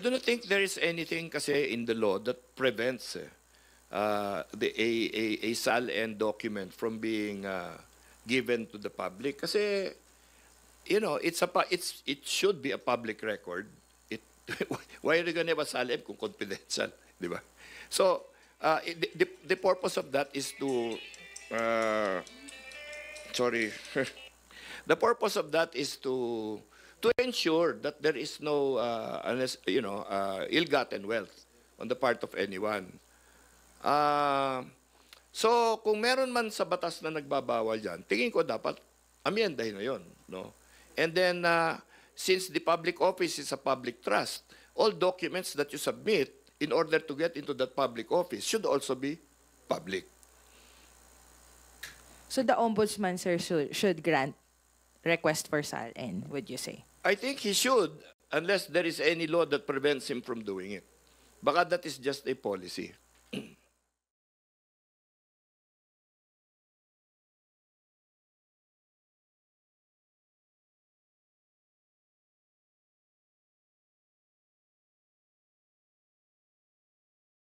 do not think there is anything kasi in the law that prevents a SALN document from being given to the public. Kasi, you know, it should be a public record. Why are you going to have a SALN kung confidential? Di ba? So, the purpose of that is to, sorry, the purpose of that is to ensure that there is no, ill-gotten wealth on the part of anyone. So, kung meron man sa batas na nagbabawal yan, tingin ko dapat amyendahin na yun. No? And then, since the public office is a public trust, all documents that you submit in order to get into that public office should also be public. So the ombudsman, sir, should grant request for SALN, would you say? I think he should, unless there is any law that prevents him from doing it. Baka that is just a policy.